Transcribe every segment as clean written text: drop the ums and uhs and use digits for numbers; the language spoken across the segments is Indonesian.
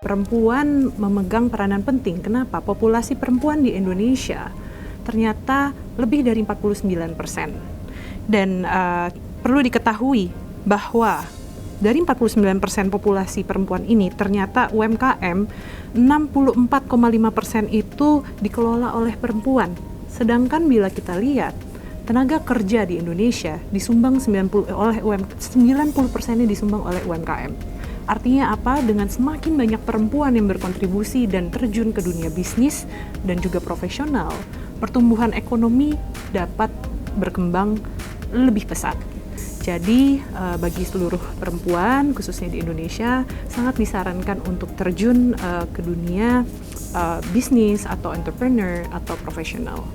Perempuan memegang peranan penting. Kenapa? Populasi perempuan di Indonesia ternyata lebih dari 49%. Dan perlu diketahui bahwa dari 49% populasi perempuan ini ternyata UMKM 64,5% itu dikelola oleh perempuan. Sedangkan bila kita lihat tenaga kerja di Indonesia disumbang 90%-nya disumbang oleh UMKM. Artinya apa? Dengan semakin banyak perempuan yang berkontribusi dan terjun ke dunia bisnis dan juga profesional, pertumbuhan ekonomi dapat berkembang lebih pesat. Jadi bagi seluruh perempuan, khususnya di Indonesia, sangat disarankan untuk terjun ke dunia bisnis atau entrepreneur atau profesional.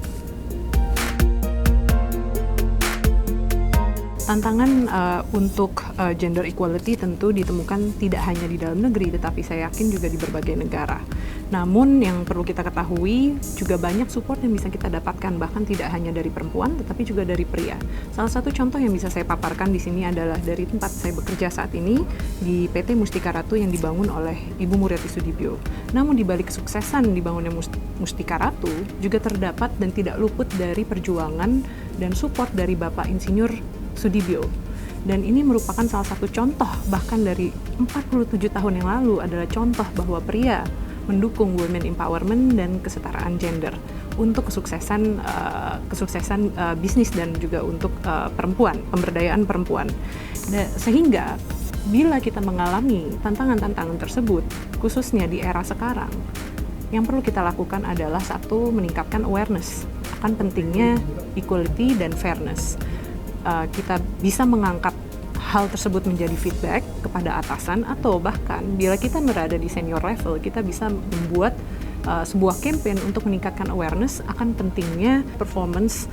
Tantangan untuk gender equality tentu ditemukan tidak hanya di dalam negeri, tetapi saya yakin juga di berbagai negara. Namun yang perlu kita ketahui, juga banyak support yang bisa kita dapatkan, bahkan tidak hanya dari perempuan, tetapi juga dari pria. Salah satu contoh yang bisa saya paparkan di sini adalah dari tempat saya bekerja saat ini, di PT Mustika Ratu yang dibangun oleh Ibu Muriati Sudibyo. Namun di balik kesuksesan dibangunnya Mustika Ratu, juga terdapat dan tidak luput dari perjuangan dan support dari Bapak Insinyur Sudibyo. Dan ini merupakan salah satu contoh, bahkan dari 47 tahun yang lalu adalah contoh bahwa pria mendukung women empowerment dan kesetaraan gender untuk kesuksesan bisnis dan juga untuk perempuan, pemberdayaan perempuan. Sehingga bila kita mengalami tantangan-tantangan tersebut, khususnya di era sekarang, yang perlu kita lakukan adalah satu, meningkatkan awareness akan pentingnya equality dan fairness. Kita bisa mengangkat hal tersebut menjadi feedback kepada atasan, atau bahkan bila kita berada di senior level, kita bisa membuat sebuah campaign untuk meningkatkan awareness akan pentingnya performance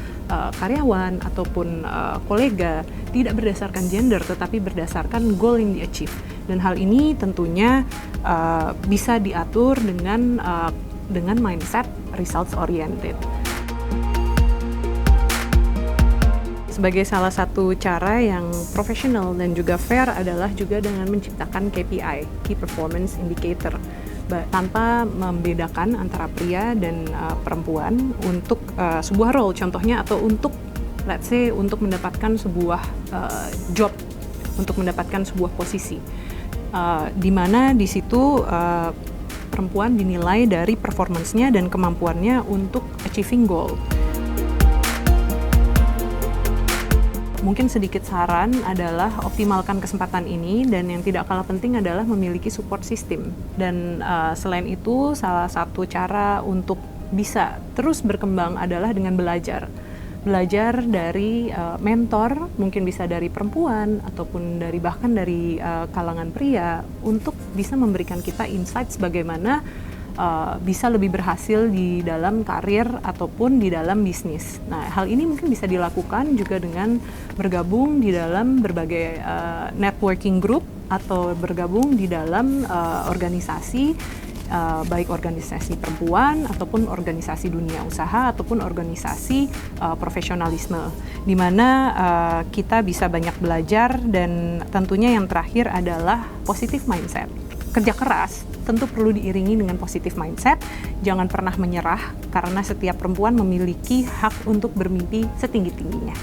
karyawan ataupun kolega tidak berdasarkan gender tetapi berdasarkan goal yang di-achieve. Dan hal ini tentunya bisa diatur dengan mindset results oriented. Sebagai salah satu cara yang profesional dan juga fair adalah juga dengan menciptakan KPI, Key Performance Indicator, tanpa membedakan antara pria dan perempuan untuk sebuah role contohnya, atau untuk let's say untuk mendapatkan sebuah job, untuk mendapatkan sebuah posisi, di mana di situ perempuan dinilai dari performance-nya dan kemampuannya untuk achieving goal. Mungkin sedikit saran adalah optimalkan kesempatan ini, dan yang tidak kalah penting adalah memiliki support system. Dan selain itu, salah satu cara untuk bisa terus berkembang adalah dengan belajar. Belajar dari mentor, mungkin bisa dari perempuan ataupun bahkan dari kalangan pria, untuk bisa memberikan kita insights bagaimana bisa lebih berhasil di dalam karir ataupun di dalam bisnis. Nah, hal ini mungkin bisa dilakukan juga dengan bergabung di dalam berbagai networking group atau bergabung di dalam organisasi, baik organisasi perempuan ataupun organisasi dunia usaha ataupun organisasi profesionalisme, di mana kita bisa banyak belajar. Dan tentunya yang terakhir adalah positive mindset. Kerja keras tentu perlu diiringi dengan positive mindset. Jangan pernah menyerah, karena setiap perempuan memiliki hak untuk bermimpi setinggi-tingginya.